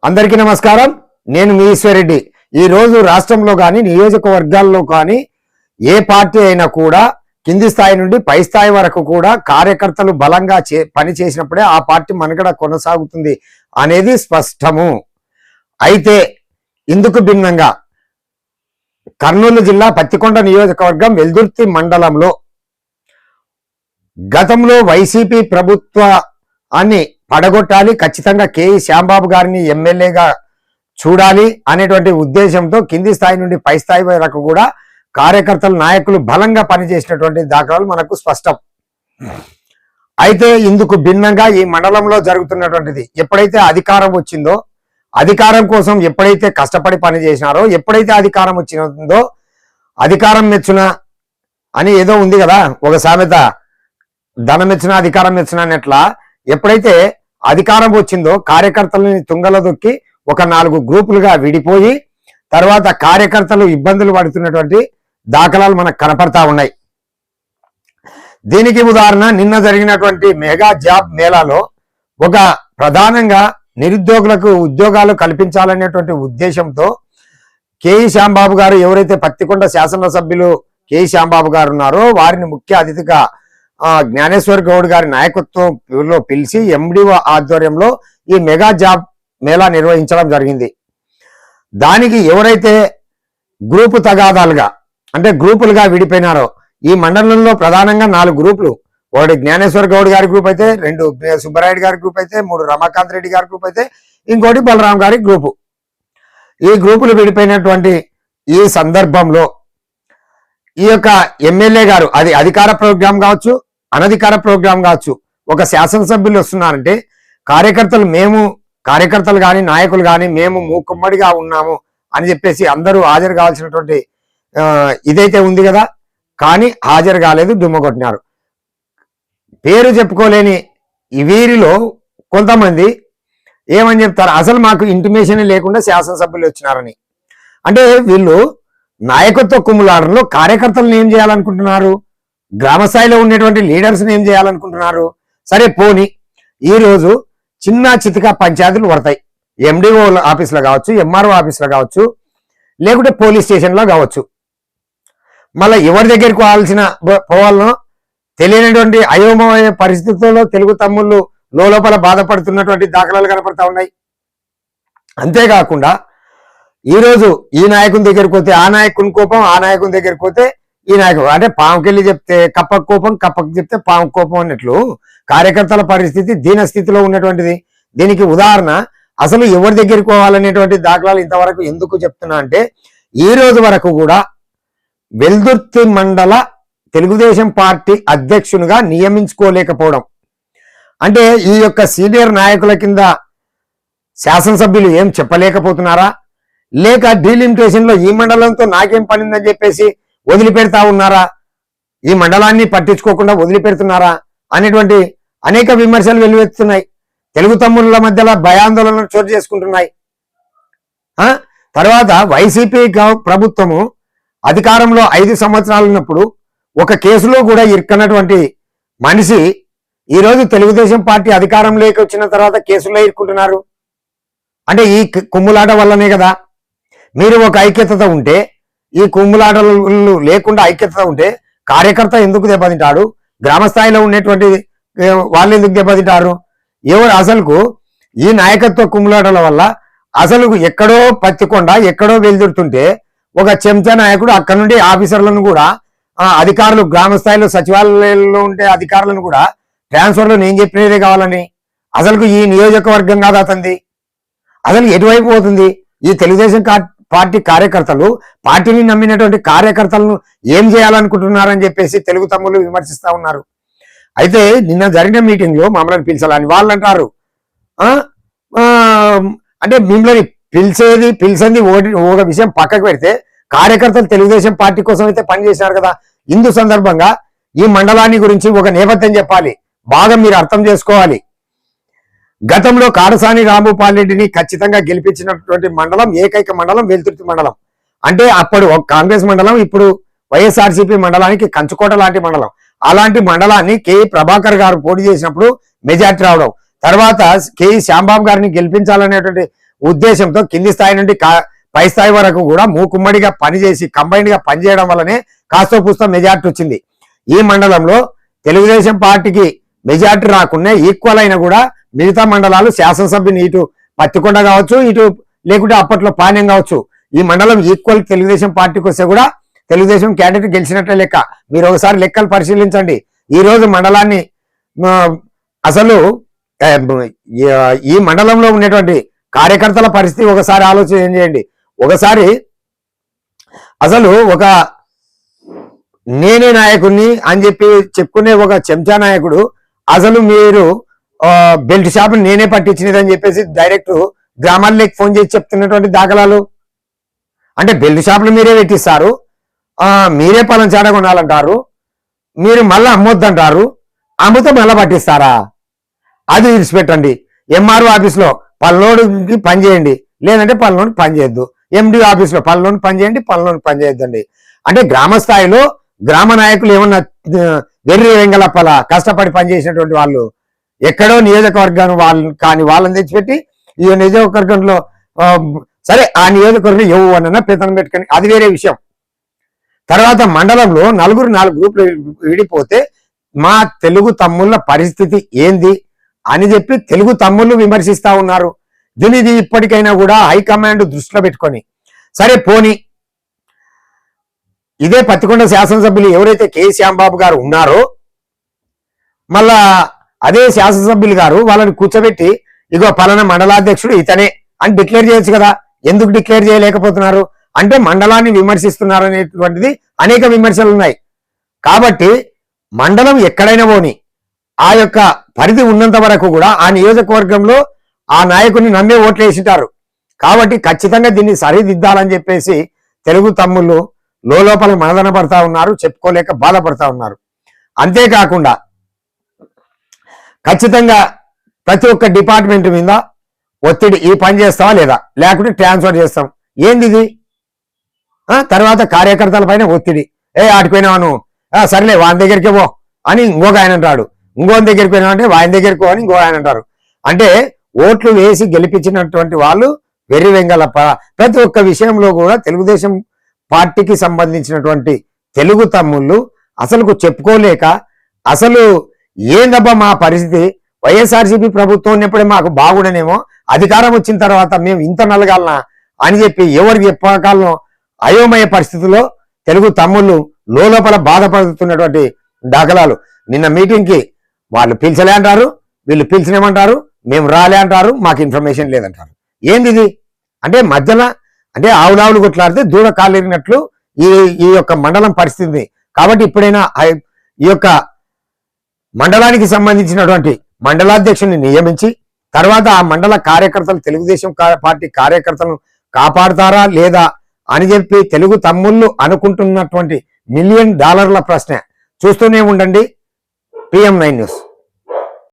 అందరికీ నమస్కారం. నేను మీ ఈశ్వరెడ్డి. ఈ రోజు రాష్ట్రంలో కానీ నియోజకవర్గాల్లో కానీ ఏ పార్టీ అయినా కూడా కింది స్థాయి నుండి పై స్థాయి వరకు కూడా కార్యకర్తలు బలంగా పని చేసినప్పుడే ఆ పార్టీ మనుగడ కొనసాగుతుంది అనేది స్పష్టము. అయితే ఇందుకు భిన్నంగా కర్నూలు జిల్లా పత్తికొండ నియోజకవర్గం వెల్దుర్తి మండలంలో గతంలో వైసీపీ ప్రభుత్వాన్ని పడగొట్టాలి, ఖచ్చితంగా కేఈ శ్యాంబాబు గారిని ఎమ్మెల్యేగా చూడాలి అనేటువంటి ఉద్దేశంతో కింది స్థాయి నుండి పై స్థాయి వరకు కూడా కార్యకర్తలు నాయకులు బలంగా పనిచేసినటువంటి దాఖలాలు మనకు స్పష్టం. అయితే ఇందుకు భిన్నంగా ఈ మండలంలో జరుగుతున్నటువంటిది, ఎప్పుడైతే అధికారం వచ్చిందో, అధికారం కోసం ఎప్పుడైతే కష్టపడి పనిచేసినారో, ఎప్పుడైతే అధికారం వచ్చిందో అధికారం మెచ్చున అని ఏదో ఉంది కదా ఒక సామెత, ధనం మెచ్చిన అధికారం మెచ్చిన అన్నట్లా ఎప్పుడైతే అధికారం వచ్చిందో కార్యకర్తలని తుంగలో దొక్కి ఒక 4 గ్రూపులుగా విడిపోయి తర్వాత కార్యకర్తలు ఇబ్బందులు పడుతున్నటువంటి దాఖలాలు మనకు కనపడతా ఉన్నాయి. దీనికి ఉదాహరణ నిన్న జరిగినటువంటి మెగా జాబ్ మేళాలో ఒక ప్రధానంగా నిరుద్యోగులకు ఉద్యోగాలు కల్పించాలనేటువంటి ఉద్దేశంతో కేఈ శ్యాంబాబు గారు, ఎవరైతే పత్తికొండ శాసనసభ్యులు కేఈ శ్యాంబాబు గారు ఉన్నారో వారిని ముఖ్య అతిథిగా జ్ఞానేశ్వర్ గౌడ్ గారి నాయకత్వంలో పిలిచి ఎండిఓ ఆధ్వర్యంలో ఈ మెగా జాబ్ మేళా నిర్వహించడం జరిగింది. దానికి ఎవరైతే గ్రూపు తగాదాలుగా అంటే గ్రూపులుగా విడిపోయినారో, ఈ మండలంలో ప్రధానంగా 4 గ్రూపులు, ఒకటి జ్ఞానేశ్వర్ గౌడ్ గారి గ్రూప్ అయితే, 2 సుబ్బరాయుడు గారి గ్రూప్ అయితే, 3 రమాకాంత్ రెడ్డి గారి గ్రూప్ అయితే, ఇంకోటి బలరాం గారి గ్రూపు. ఈ గ్రూపులు విడిపోయినటువంటి ఈ సందర్భంలో ఈ యొక్క ఎమ్మెల్యే గారు, అది అధికార ప్రోగ్రాం కావచ్చు అనధికార ప్రోగ్రాం కావచ్చు, ఒక శాసనసభ్యులు వస్తున్నారంటే కార్యకర్తలు కానీ నాయకులు కానీ మేము మూకుమ్మడిగా ఉన్నాము అని చెప్పేసి అందరూ హాజరు కావాల్సినటువంటి ఇదైతే ఉంది కదా, కానీ హాజరు కాలేదు, దుమ్మ కొట్టినారు. పేరు చెప్పుకోలేని వీరిలో కొంతమంది ఏమని చెప్తారు, అసలు మాకు ఇంటిమేషన్ లేకుండా శాసనసభ్యులు వచ్చినారని. అంటే వీళ్ళు నాయకత్వ కుమ్ములాటలో కార్యకర్తలను ఏం చేయాలనుకుంటున్నారు, గ్రామ స్థాయిలో ఉండేటువంటి లీడర్స్ని ఏం చేయాలనుకుంటున్నారు. సరే పోని ఈరోజు చిన్న చితిక పంచాయతీలు పడతాయి, ఎండిఓ ఆఫీస్లో కావచ్చు, ఎంఆర్ఓ ఆఫీస్లో కావచ్చు, లేకుంటే పోలీస్ స్టేషన్లో కావచ్చు. మళ్ళీ ఎవరి దగ్గరికి పోవాలనో తెలియనటువంటి అయోమయ పరిస్థితుల్లో తెలుగు తమ్ముళ్ళు లోపల బాధపడుతున్నటువంటి దాఖలాలు కనపడతా ఉన్నాయి. అంతేకాకుండా ఈరోజు ఈ నాయకుని దగ్గరికి పోతే ఆ నాయకుని కోపం, ఆ నాయకుని దగ్గరికి పోతే ఈ నాయకుడు, అంటే పాముకెళ్ళి చెప్తే కప్పకు కోపం, కప్పకు చెప్తే పాము కోపం అన్నట్లు కార్యకర్తల పరిస్థితి దీనస్థితిలో ఉన్నటువంటిది. దీనికి ఉదాహరణ అసలు ఎవరి దగ్గరికి పోవాలనేటువంటి దాఖలాలు ఇంతవరకు ఎందుకు చెప్తున్నా అంటే, ఈ రోజు వరకు కూడా వెల్దుర్తి మండల తెలుగుదేశం పార్టీ అధ్యక్షునిగా నియమించుకోలేకపోవడం, అంటే ఈ యొక్క సీనియర్ నాయకుల కింద శాసనసభ్యులు ఏం చెప్పలేకపోతున్నారా, లేక డీలిమిటేషన్ లో ఈ మండలంతో నాకేం పనిందని చెప్పేసి వదిలిపెడతా ఉన్నారా, ఈ మండలాన్ని పట్టించుకోకుండా వదిలిపెడుతున్నారా అనేటువంటి అనేక విమర్శలు వెలువెత్తుతున్నాయి. తెలుగు తమ్ముళ్ళ మధ్యలో భయాందోళనలు చోటు చేసుకుంటున్నాయి. తర్వాత వైసీపీ ప్రభుత్వము అధికారంలో 5 సంవత్సరాలు ఉన్నప్పుడు ఒక కేసులో కూడా ఇరుక్కున్నటువంటి మనిషి ఈరోజు తెలుగుదేశం పార్టీ అధికారంలోకి వచ్చిన తర్వాత కేసులో ఇరుక్కుంటున్నారు. అంటే ఈ కుమ్ములాట వల్లనే కదా. మీరు ఒక ఐక్యతతో ఉంటే, ఈ కుమ్ములాటలు లేకుండా ఐక్యత ఉంటే కార్యకర్త ఎందుకు దెబ్బతింటాడు, గ్రామ స్థాయిలో ఉండేటువంటి వాళ్ళు ఎందుకు దెబ్బతింటారు. ఎవరు అసలుకు ఈ నాయకత్వ కుమ్ములాటల వల్ల అసలు ఎక్కడో పత్తికొండ ఎక్కడో వెళ్తుంటే ఒక చెంచా నాయకుడు అక్కడ నుండి ఆఫీసర్లను కూడా అధికారులు గ్రామ స్థాయిలో సచివాలయాల్లో ఉండే అధికారులను కూడా ట్రాన్స్ఫర్లో నేను చెప్పినదే కావాలని, అసలుకు ఈ నియోజకవర్గం కాదు అతనిది, అసలు ఎటువైపు పోతుంది. ఈ తెలుగుదేశం పార్టీ కార్యకర్తలు పార్టీని నమ్మినటువంటి కార్యకర్తలను ఏం చేయాలనుకుంటున్నారని చెప్పేసి తెలుగు తమ్ముళ్ళు విమర్శిస్తా ఉన్నారు. అయితే నిన్న జరిగిన మీటింగ్ లో మమ్మల్ని పిలిచాలని వాళ్ళు అంటారు. అంటే మిమ్మల్ని పిలిచింది ఒక విషయం పక్కకు పెడితే కార్యకర్తలు తెలుగుదేశం పార్టీ కోసం అయితే పనిచేశారు కదా. ఇందు సందర్భంగా ఈ మండలాన్ని గురించి ఒక నేపథ్యం చెప్పాలి, బాగా మీరు అర్థం చేసుకోవాలి. గతంలో కాడసాని రాంభూపాల్ రెడ్డిని ఖచ్చితంగా గెలిపించినటువంటి మండలం, ఏకైక మండలం వెల్దుర్తి మండలం. అంటే అప్పుడు కాంగ్రెస్ మండలం, ఇప్పుడు వైఎస్ఆర్సీపీ మండలానికి కంచుకోట లాంటి మండలం. అలాంటి మండలాన్ని కేఈ ప్రభాకర్ గారు పోటీ చేసినప్పుడు మెజార్టీ రావడం, తర్వాత కేఈ శ్యాంబాబు గారిని గెలిపించాలనేటువంటి ఉద్దేశంతో కింది స్థాయి నుండి పై స్థాయి వరకు కూడా మూకుమ్మడిగా పనిచేసి కంబైన్డ్ గా పనిచేయడం వల్లనే కాస్తో పుస్తో మెజార్టీ వచ్చింది. ఈ మండలంలో తెలుగుదేశం పార్టీకి మెజార్టీ రాకుండా ఈక్వల్ అయినా కూడా మిగతా మండలాలు శాసనసభ్యుని ఇటు పత్తికొండ కావచ్చు, ఇటు లేకుంటే అప్పట్లో పాణ్యం కావచ్చు, ఈ మండలం ఈక్వల్ తెలుగుదేశం పార్టీకి వస్తే కూడా తెలుగుదేశం క్యాండిడేట్ గెలిచినట్లే లెక్క. మీరు ఒకసారి లెక్కలు పరిశీలించండి. ఈ రోజు మండలాన్ని అసలు ఈ మండలంలో ఉన్నటువంటి కార్యకర్తల పరిస్థితి ఒకసారి ఆలోచన చేయండి. ఒకసారి అసలు ఒక నేనే నాయకుడిని అని చెప్పి చెప్పుకునే ఒక చెంచా నాయకుడు అసలు మీరు బెల్ట్ షాప్ నేనే పట్టించినదని చెప్పేసి డైరెక్ట్ గ్రామాల్లోకి ఫోన్ చేసి చెప్తున్నటువంటి దాఖలాలు. అంటే బెల్ట్ షాపులు మీరే పెట్టిస్తారు, మీరే పొలం చాట కొనాలంటారు, మీరు మళ్ళీ అమ్మొద్దంటారు, అమ్ముతే మళ్ళీ పట్టిస్తారా? అది విడిచిపెట్టండి. ఎంఆర్ఓ ఆఫీస్లో పల్లెలోడికి పని చేయండి, లేదంటే పల్లెలోనికి పని చేయొద్దు. ఎండిఓ ఆఫీస్లో పల్లెలోనికి పని చేయండి, పల్లెలోనికి పని చేయొద్దండి. అంటే గ్రామ స్థాయిలో గ్రామ నాయకులు ఏమన్నా వెర్రి వెంగళప్పల కష్టపడి పనిచేసినటువంటి వాళ్ళు ఎక్కడో నియోజకవర్గాన్ని వాళ్ళని తెచ్చిపెట్టి ఈ నియోజకవర్గంలో సరే ఆ నియోజకవర్గంలో ఎవరన్నా పెత్తనం పెట్టుకొని అది వేరే విషయం. తర్వాత మండలంలో 4 గ్రూపులు విడిపోతే మా తెలుగు తమ్ముళ్ళ పరిస్థితి ఏంది అని చెప్పి తెలుగు తమ్ముళ్ళు విమర్శిస్తా ఉన్నారు. దీనిది ఇప్పటికైనా కూడా హైకమాండ్ దృష్టిలో పెట్టుకొని సరే పోని ఇదే పత్తికొండ శాసనసభ్యులు ఎవరైతే కె శ్యాంబాబు గారు ఉన్నారో మళ్ళా అదే శాసనసభ్యులు గారు వాళ్ళని కూర్చోబెట్టి ఇగో పలానా మండలాధ్యక్షుడు ఇతనే అని డిక్లేర్ చేయొచ్చు కదా. ఎందుకు డిక్లేర్ చేయలేకపోతున్నారు అంటే మండలాన్ని విమర్శిస్తున్నారు అనేటువంటిది అనేక విమర్శలు ఉన్నాయి. కాబట్టి మండలం ఎక్కడైనా పోని ఆ యొక్క పరిధి ఉన్నంత వరకు కూడా ఆ నియోజకవర్గంలో ఆ నాయకుడిని నమ్మే ఓట్లు వేసింటారు. కాబట్టి ఖచ్చితంగా దీన్ని సరిదిద్దాలని చెప్పేసి తెలుగు తమ్ముళ్ళు లోపల మనదన పడతా ఉన్నారు, చెప్పుకోలేక బాధపడతా ఉన్నారు. అంతేకాకుండా ఖచ్చితంగా ప్రతి ఒక్క డిపార్ట్మెంట్ మీద ఒత్తిడి, ఈ పని చేస్తావా లేదా, లేకుంటే ట్రాన్స్ఫర్ చేస్తాం, ఏంది ఇది? తర్వాత కార్యకర్తల పైన ఒత్తిడి, ఆడిపోయినావా నువ్వు, సరేలే వాని దగ్గరికి పో అని ఇంకొక ఆయన అంటాడు, ఇంకోని దగ్గరికి పోయినా అంటే వాని దగ్గరికి పో అని ఇంకో ఆయన అంటారు. అంటే ఓట్లు వేసి గెలిపించినటువంటి వాళ్ళు వెర్రి వెంగళప్ప ప్రతి ఒక్క విషయంలో కూడా తెలుగుదేశం పార్టీకి సంబంధించినటువంటి తెలుగు తమ్ముళ్ళు అసలుకు చెప్పుకోలేక అసలు ఏందబ్బా మా పరిస్థితి, వైఎస్ఆర్సీపీ ప్రభుత్వం ఉన్నప్పుడే మాకు బాగుండనేమో, అధికారం వచ్చిన తర్వాత మేము ఇంత నలగాలనా అని చెప్పి ఎవరికి చెప్పకాలను అయోమయ పరిస్థితుల్లో తెలుగు తమ్ముళ్ళు లోపల బాధపడుతున్నటువంటి దాఖలాలు. నిన్న మీటింగ్ కి వాళ్ళు పిలిచలే అంటారు, వీళ్ళు పిలిచినేమంటారు, మేము రాలే అంటారు, మాకు ఇన్ఫర్మేషన్ లేదంటారు. ఏంది ఇది? అంటే మధ్యలో అంటే ఆవులావులు కొట్లాడితే దూడ కాలిరిగినట్లు ఈ యొక్క మండలం పరిస్థితి. కాబట్టి ఇప్పుడైనా ఈ యొక్క మండలానికి సంబంధించినటువంటి మండలాధ్యక్షుని నియమించి తర్వాత ఆ మండల కార్యకర్తలు తెలుగుదేశం పార్టీ కార్యకర్తలను కాపాడుతారా లేదా అని చెప్పి తెలుగు తమ్ముళ్ళు అనుకుంటున్నటువంటి $1 మిలియన్ ప్రశ్న. చూస్తూనే ఉండండి PM9 న్యూస్.